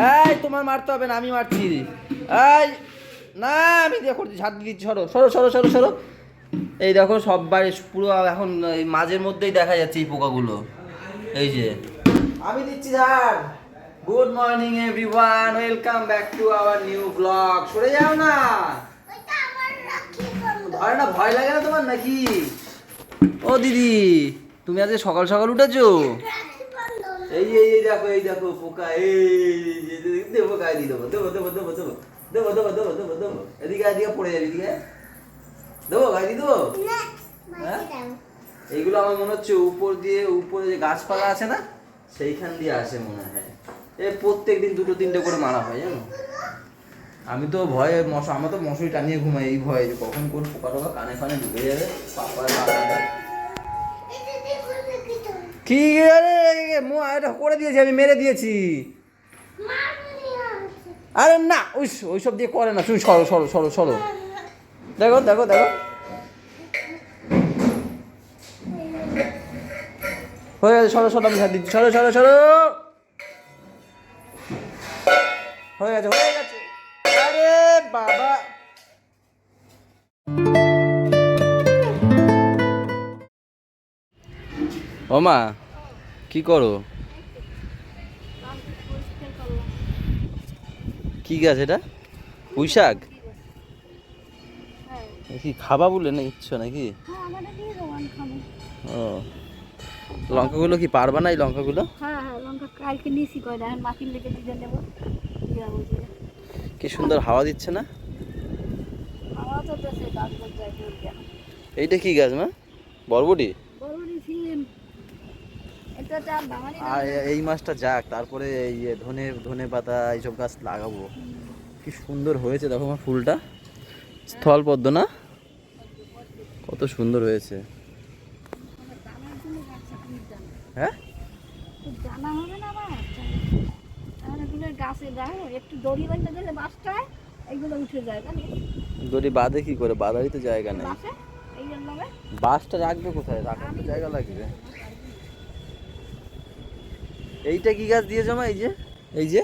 এই তোমার মারতে হবে না, আমি মারছি। এই না, আমি দেখো ঝাঁট দিচ্ছি, সরো সরো সরো সরো সরো। এই দেখো সবাই পুরো এখন এই মাঝের মধ্যেই দেখা যাচ্ছে এই পোকাগুলো। এই যে আমি দিচ্ছি ঝাড়। Good morning everyone, welcome back to our new blog. সরে যাও না। আরে না, ভয় লাগে না তোমার নাকি? ও দিদি, তুমি আজকে সকাল সকাল উঠেছো? এই এই দেখো, এই দেখো পোকা। এই দেবো গায়ে দিয়ে দেবো, দেবো দেবো দেবো দেবো দেবো দেবো দেবো দেবো দেবো। এদিকে এদিকে পড়ে যাবে, এদিকে দেবো, গায়ে দিয়ে দেবো। হ্যাঁ, এইগুলো আমার মনে হচ্ছে উপর দিয়ে, উপরে যে গাছপালা আছে না, সেইখান দিয়ে আসে মনে হয়। প্রত্যেক দিন দুটো তিনটে করে মারা হয় জানো। আমি তো ভয়ে আমার তো মশারি টানিয়ে ঘুমাই, এই ভয়ে যে কখন কোন পোকা টোকা কানে ফানে ঢুকে যাবে। কি এটা করে দিয়েছি, আমি মেরে দিয়েছি। আরে না, ওইসব দিয়ে করে না। তুমি সরো সরো সরো সরো। দেখো দেখো দেখো, হয়ে গেছে। সরো সরো, আমি ঝাড় দিচ্ছি। সরো সরো সরো, হয়ে গেছে হয়ে গেছে। আরে বাবা, ও মা কি করো? কি গাছ এটা? পুঁই শাক? কি খাবা বলে না ইচ্ছা নাকি? ও, লঙ্কাগুলো কি পারবা না এই লঙ্কাগুলো? কি সুন্দর হাওয়া দিচ্ছে না? এইটা কি গাছ মা? বরবটি? আর এই মাছটা যাক, তারপরে এই ধনে ধনে পাতা এইসব গাছ লাগাবো। কি সুন্দর হয়েছে দেখো আমার ফুলটা, স্থল পদ্ম না? কত সুন্দর হয়েছে। হ্যাঁ, দড়ি বাঁধে কি করে? বাঁধারই তো জায়গা নেই। বাঁশটা রাখবে কোথায়? রাখার তো জায়গা লাগবে। এইটা কি গাছ দিয়েছো মা? এই যে এই যে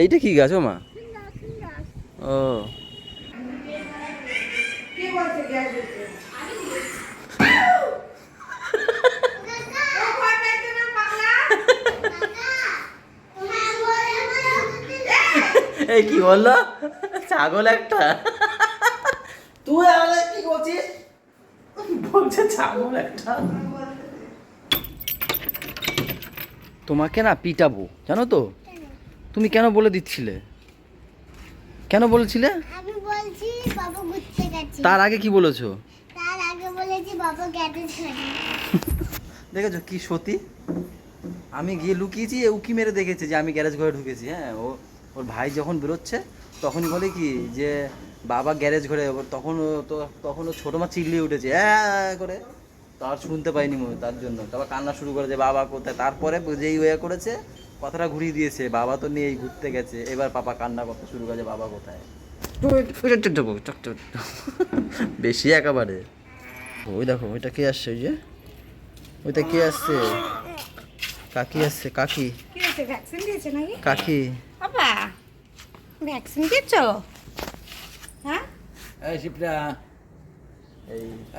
এইটা কি গাছ ও মা? ও, এই কি বললো? ছাগল একটা? তুই আমাদের কি বলছিস? বলছে ছাগল একটা। তোমাকে না পিটাবো জানো তো। তুমি কেন বলে দিচ্ছিলে? কেন বলেছিলে? আমি বলছি বাবা ঘুরতে গেছে। তার আগে কি বলেছো? তার আগে বলেছি বাবা গ্যারেজ ঘরে। দেখেছো কি সতী? আমি গিয়ে লুকিয়েছি, উকি মেরে দেখেছে যে আমি গ্যারেজ ঘরে ঢুকেছি। হ্যাঁ, ওর ভাই যখন বেরোচ্ছে তখনই বলে কি যে বাবা গ্যারেজ ঘরে। তখন ও ছোটো মা চিল্লিয়ে উঠেছে হ্যাঁ করে। তার শুনতে পাইনি মনে, তার জন্য তারপর কান্না শুরু করে যে বাবা কোথায়। তারপরে যেই ওয়ে করেছে কথাটা ঘুরিয়ে দিয়েছে, বাবা তো নেই, ঘুরতে গেছে। এবার পাপা কান্না করতে শুরু করেছে বাবা কোথায়। বেশি একেবারে। ওই দেখো ওইটা কে আসছে? ওই যে ওইটা কে আসছে? কাকি আসছে। কাকি কি হয়েছে? ভ্যাকসিন দিয়েছে নাকি? কাকি। বাবা ভ্যাকসিন দিয়েছো? হ্যাঁ, এই শিপ্রা,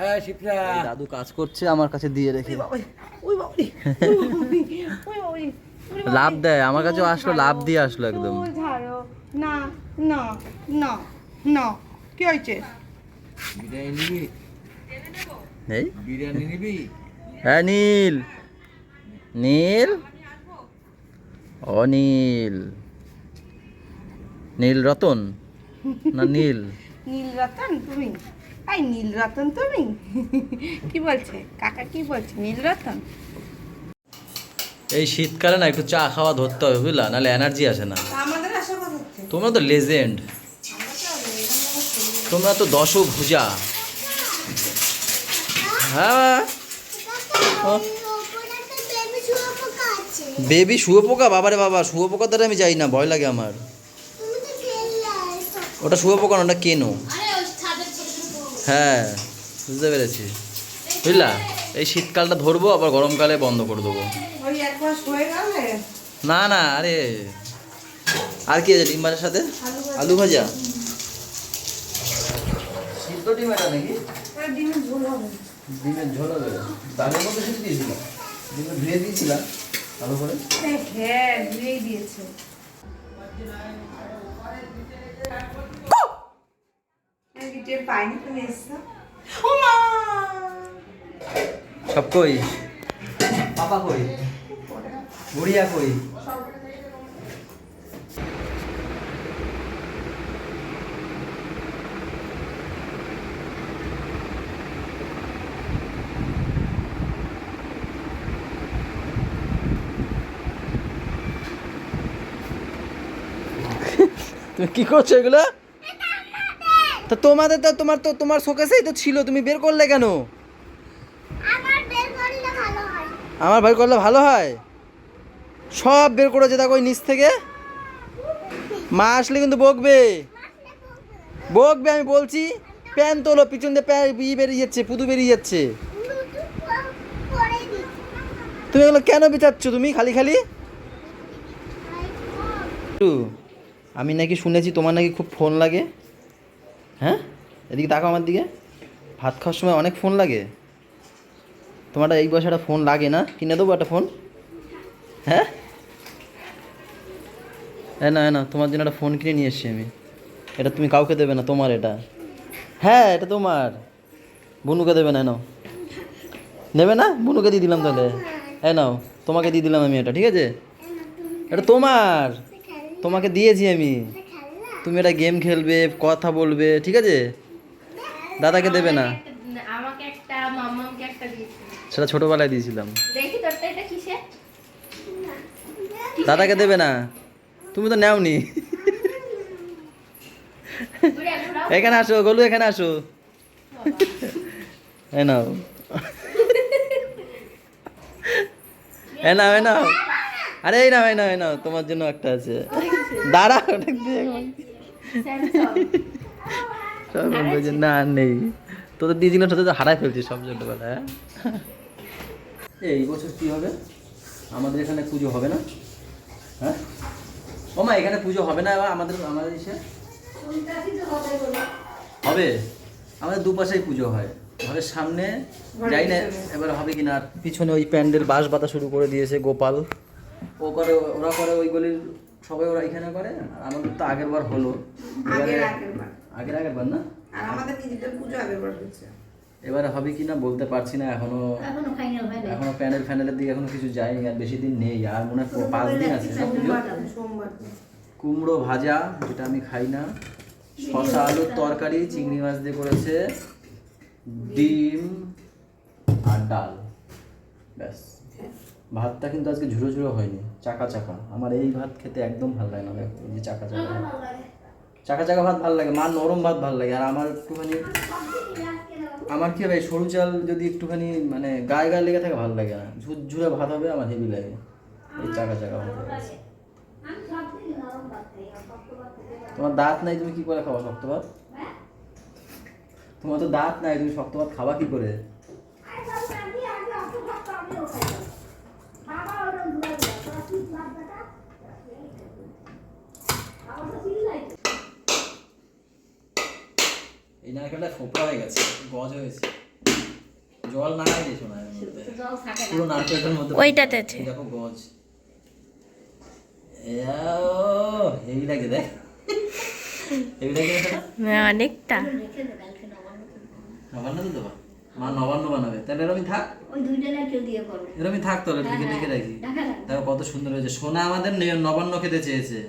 এই শিপ্রা, দাদু কাজ করছে আমার কাছে দিয়ে রেখে। ওই বাবারে, লাভ দেয় আমার কাছে, আসলো লাভ দিয়ে আসলো একদম। ঝাড়ো না না না না। কি হয়েছে? এই বিরিয়ানি নিবি? হ্যাঁ নীল, নীল, অনীল, নীল রতন না নীল? নীল রতন তুমি? এই নীল রতন তুমি? কি বলছে কাকা? কি বলছে নীল রতন? এই শীতকালে না একটু চা খাওয়া ধরতে হবে বুঝলা, নাহলে এনার্জি আসে না। আমাদের আশা কথা হচ্ছে তোমরা তো লেজেন্ড, তোমরা তো দশভুজা। হ্যাঁ, ওপরে একটা বেবি শুয়োপোকা আছে। বেবি শুয়োপোকা? বাবারে বাবা, শুয়োপোকা দ্বারা আমি যাই না, ভয় লাগে আমার। তুমি তো খেললে আসো। ওটা শুয়োপোকা না, ওটা কেনো। আরে ওই ছাদের ছোট ছোট পোকা। হ্যাঁ, বুঝতে পেরেছি বুঝলা। এই শীতকালটা ধরবো, আবার গরমকালে বন্ধ করে দেবো। ওই এক মাস হয়ে গেলে না না, আরে আর কি আছে ডিম ভাজার সাথে? আলু ভাজা। সিদ্ধ ডিম এটা নাকি? ডিমের ঝোল হবে। ডিমের ঝোল হবে। ডালের মধ্যে সিদ্ধ দিয়েছিলাম, ডিমে ধুয়ে দিয়েছিলাম ভালো করে। হ্যাঁ ধুয়েই দিয়েছে। পাইনি তুমি এসছো। ও মা সব কই? পাপা কই? বুড়িয়া কই? তুমি কি করছো এগুলো? তো তোমাদের তো তোমার শোকেসেই তো ছিল, তুমি বের করলে কেন? আমার বের করলে ভালো হয়। আমার বের করলে ভালো হয়? সব বের করেছে দেখো ওই নিচ থেকে। মা আসলে কিন্তু বকবে, বকবে আমি বলছি। প্যান তোলো, পিছন দিয়ে বেরিয়ে যাচ্ছে, পুদু বেরিয়ে যাচ্ছে। পরে দিই। তুমি এগুলো কেন বিচাচ্ছ তুমি খালি খালি? আমি নাকি শুনেছি তোমার নাকি খুব ফোন লাগে। হ্যাঁ, এদিকে তাকাও আমার দিকে। ভাত খাওয়ার সময় অনেক ফোন লাগে তোমার। এই বয়সে একটা ফোন লাগে না? কিনে দেবো একটা ফোন? হ্যাঁ না না, তোমার জন্য একটা ফোন কিনে নিয়ে এসছি আমি। এটা তুমি কাউকে দেবে না, তোমার এটা। হ্যাঁ এটা তোমার, বুনুকে দেবে না। নাও, নেবে না? বুনুকে দিয়ে দিলাম তাহলে। হ্যাঁ নাও, তোমাকে দিয়ে দিলাম আমি এটা, ঠিক আছে? এটা তোমার, তোমাকে দিয়েছি আমি। তুমি এটা গেম খেলবে, কথা বলবে, ঠিক আছে? দাদাকে দেবে না। আমাকে একটা, মাম্মামকে একটা দিয়েছে। সেটা ছোটবেলায় দিয়েছিলাম। দেখি তোরটা এটা কিসের? দাদাকে দেবে না, তুমি তো নেওনি। এখানে আসো গোলু, এখানে আসো। এ নাও, এ নাও, এ নাও। আরে এই নাও, এই নাও, এই নাও, তোমার জন্য একটা আছে। দাঁড়া, ওটা দিয়ে সব বলছে না আর নেই। তোদের দিদিনের সাথে তো হারাই ফেলছি সব ছোটবেলা। হ্যাঁ এই বছর কি হবে? আমাদের এখানে পুজো হবে না? হ্যাঁ ও মা, এখানে পুজো হবে না এবার আমাদের ইসে? হবে। আমাদের দুপাশেই পুজো হয়, ঘরের সামনে যাই না এবার হবে কিনা। আর পিছনে ওই প্যান্ডেল বাঁশ বাতা শুরু করে দিয়েছে গোপাল। ও করে, ওরা করে ওই গলির সবাই, ওরা এখানে করে। আর আমাদের তো আগের বার হলো, আগের বার না? আর আমাদের নিজেদের পুজো আগের বার হচ্ছে। এবারে হবে কি না বলতে পারছি না এখনো ফাইনাল হয় না। এখনো প্যান্ডেলের দিকে এখনো কিছু যায়নি। আর বেশি দিন নেই, আর মনে হয় 5 দিন আছে না পুজো। সোমবার। কুমড়ো ভাজা, যেটা আমি খাই না, শসা আলুর তরকারি চিংড়ি মাছ দিয়ে করেছে, ডিম আর ডাল, ব্যাস। ভাতটা কিন্তু আজকে ঝুরো ঝুরো হয়নি, চাকা চাকা। আমার এই ভাত খেতে একদম ভালো লাগে না। দেখো এই যে চাকা চাকা, চাকা চাকা ভাত ভালো লাগে, মার নরম ভাত ভালো লাগে। আর আমার একটুখানি, আমার কি হবে, সরু চাল যদি একটুখানি মানে গায়ে গায়ে লেগে থাকে ভালো লাগে না। ঝুরঝুরে ভাত হবে আমার হেভি লাগে, এই চাকা চাকা ভাত। তোমার দাঁত নাই, তুমি কি করে খাওয়া শক্ত ভাত? তোমার তো দাঁত নাই, তুমি শক্ত ভাত খাবা কি করে? এই নারকেলটা ফোপড়া হয়ে গেছে, গজ হয়েছে, জল না দিয়েছো না, পুরো নারকেলটার মধ্যে ওইটাতে আছে, দেখো গজ। হেভি লাগে, দেখ হেভি লাগে অনেকটা। নবান্ন তো দেবা, মা নবান্ন বানাবে, তাহলে এরকমই থাক, ওই দুইটা না কেউ দিয়ে করো। এরকমই থাক, তাহলে ঢেকে ঢেকে রাখি। দেখো কত সুন্দর হয়েছে। সোনা আমাদের নবান্ন খেতে চেয়েছে,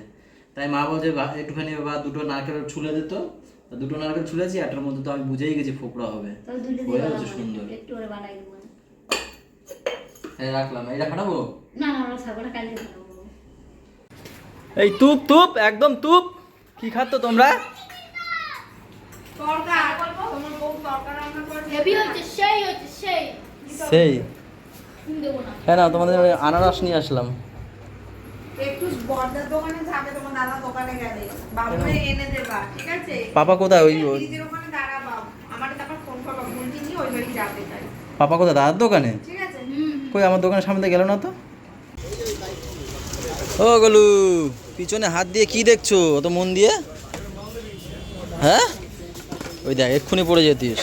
তাই মা বলছে একটুখানি বা দুটো নারকেল ছুলে দিত। দুটো নারকেল ছুলেছি, একটার মধ্যে তো আমি বুঝেই গেছি ফোপড়া হবে, হয়ে হচ্ছে সুন্দর। একটু করে বানাই দেবো। এই রাখলাম, এইটা ফাটাবো না না, আমরা ছাগলটা কালকে খাবো। এই তুপ তুপ, একদম তুপ। কি খাচ্ছ তোমরা? হেভি হচ্ছে, সেই হচ্ছে, সেই সেই দেবো না। হ্যাঁ না, তোমাদের আনারস নিয়ে আসলাম। একটু বড়দার দোকানে যাবে, তোমার দাদা দোকানে গেলে বাবুরে এনে দেবা, ঠিক আছে? পাপা কোথায়? ওই দিদির ওখানে দাঁড়াবা, আমার তারপর ফোন করবা, ভুলটি নিয়ে ওই বাড়ি যাবে তাই, পাপা কোথায়? দাদার দোকানে? ঠিক আছে? কই আমার দোকানের সামনে দিয়ে গেল না তো। ও গলু, পিছনে হাত দিয়ে কি দেখছো অত মন দিয়ে? হ্যাঁ, ওই দেখ এক্ষুনি পড়ে যেতিস।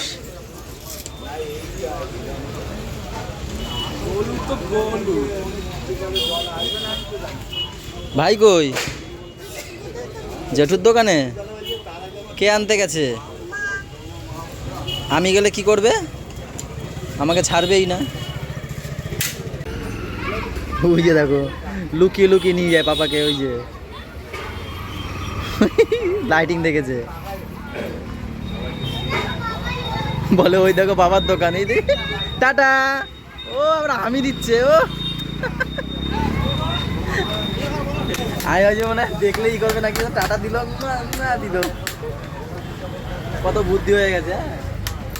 ভাই কই? জেঠুর দোকানে? কে আনতে গেছে? আমি গেলে কি করবে? আমাকে ছাড়বেই না। ওই যে দেখো লুকিয়ে লুকিয়ে নিয়ে যায় পাপাকে, ওই যে লাইটিং দেখেছে বলে ওই দেখো বাবার দোকান, এই দেখ টাটা। ও আমরা আমি দিচ্ছে ও আমি হয়েছে মনে হয় দেখলেই করবে না, কিন্তু টাটা দিল না দিল। কত বুদ্ধি হয়ে গেছে, হ্যাঁ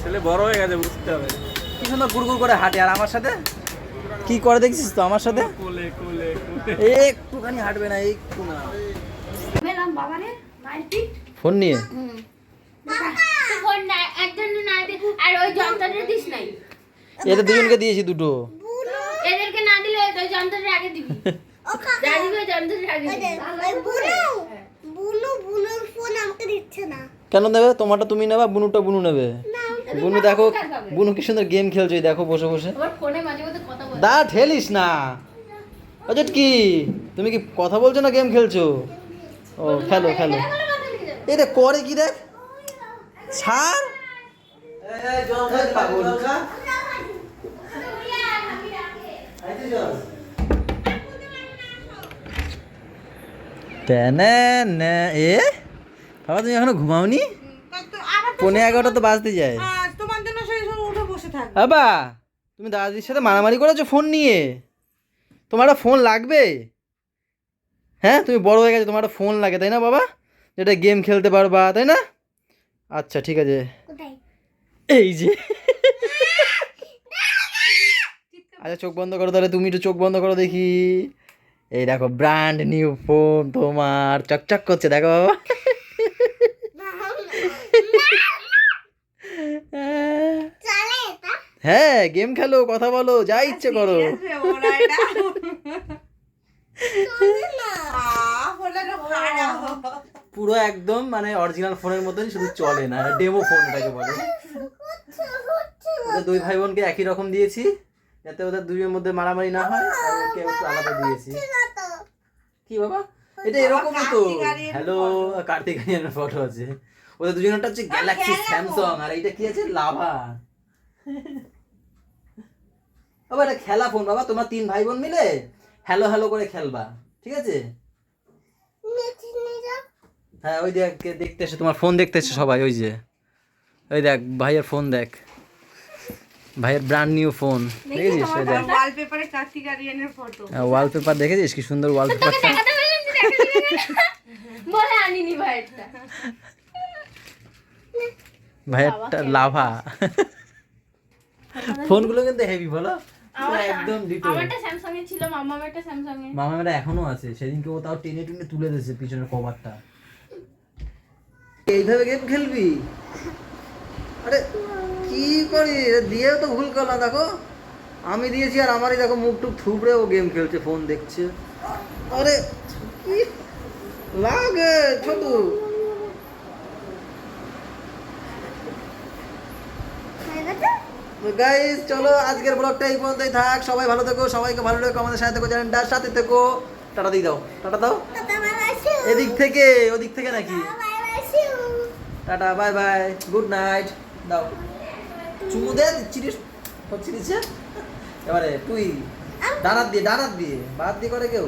ছেলে বড় হয়ে গেছে, বুঝতে হবে। কি সুন্দর গুড়গুড় করে হাঁটে, আর আমার সাথে কি করে দেখছিস তো আমার সাথে? একটুখানি হাঁটবে না, একটু না। ফোন নিয়ে আর ওই যন্ত্রটা দিস নাই, এদের দুজনকে দিয়েছি দুটো। এদেরকে না দিলে ওই যন্ত্রটা আগে দিবি। যা দিবি ওই যন্ত্রটা আগে দিবি। বুনুর ফোন আমাকে দিচ্ছে না। কেন দেবে? তোমারটা তুমি নেবা, বুনুটা বুনু নেবে। বুনু দেখো, বুনু কি সুন্দর গেম খেলছে, দেখো বসে বসে। ওর ফোনে মাঝে মাঝে কথা বলে। দা ঠেলিস না। অজট কি তুমি কি কথা বলছো না গেম খেলছো? ও খেলো খেলো। এটা করে কি দেখ, ছাড়। এ বাবা তুমি এখনো ঘুমাওনি? 11:30 তো বাজতে যায়। তোমার জন্য সেই সময় উঠে বসে থাকবে। বাবা তুমি দাদির সাথে মারামারি করেছো ফোন নিয়ে? তোমার একটা ফোন লাগবে? হ্যাঁ তুমি বড় হয়ে গেছো, তোমার একটা ফোন লাগে তাই না বাবা, যেটা গেম খেলতে পারবা তাই না? আচ্ছা ঠিক আছে, এই যে আচ্ছা চোখ বন্ধ করো তাহলে, তুমি একটু চোখ বন্ধ করো দেখি। এই দেখো ব্র্যান্ড নিউ ফোন তোমার, চকচক করছে দেখো বাবা। হ্যাঁ গেম খেলো, কথা বলো, যা ইচ্ছে করো। পুরো একদম মানে অরিজিনাল ফোনের মতনই, শুধু চলে না, ডেমো ফোন এটাকে বলে। ওদের দুই ভাই বোনকে একই রকম দিয়েছি যাতে ওদের দুইয়ের মধ্যে মারামারি না হয়, আর ওকে একটু আলাদা দিয়েছি। কি বাবা এটা এরকমই তো। হ্যালো, কার্তিক আরিয়ানের ফটো আছে। ওদের দুজনেরটা হচ্ছে গ্যালাক্সি স্যামসাং, আর এইটা কি আছে লাভা। বাবা এটা খেলা ফোন বাবা, তোমরা 3 ভাই বোন মিলে হ্যালো হ্যালো করে খেলবা, ঠিক আছে? হ্যাঁ ওই দেখ দেখতে এসে, তোমার ফোন দেখতে এসে সবাই, ওই যে ওই দেখ ভাইয়ের ফোন দেখ, ভাইয়ের ব্র্যান্ড নিউ ফোন দেখেছিস? ওই দেখ ওয়ালপেপারে কার্তিক আরিয়ানের ফটো। ওয়ালপেপার দেখেছিস কি সুন্দর ওয়ালপেপারটা? বলে আনিনি ভাইটা। ভাইয়েরটা লাভা। ফোনগুলো কিন্তু হেভি বলো, একদম ডিটো। আমারটা স্যামসাং এর ছিল, মামারটা স্যামসাং এর। মামামেরা এখনো আছে, সেদিনকে ও তাও টেনে টেনে তুলে দিয়েছে পিছনের কভারটা। এইভাবে গেম খেলবি? আরে কি করি, দিয়েও তো ভুল করলাম। দেখো আমি দিয়েছি আর আমারই দেখো মুখ টুক থুবড়ে ও গেম খেলছে, ফোন দেখছে। আরে কি লাগে ছোট। গাইস চলো আজকের ব্লগটা এই পর্যন্তই থাক। সবাই ভালো থেকো, সবাইকে ভালো লেগো, আমাদের সাথে থেকো, চ্যানেলটার সাথে থেকো। টাটা দিয়ে দাও, টাটা দাও। এদিক থেকে ওদিক থেকে নাকি? Tata bye bye, good night দাও। চুমু দে, চিরিস চিরিস। এবারে তুই ডানাত দিয়ে বাদ দিয়ে করে কেউ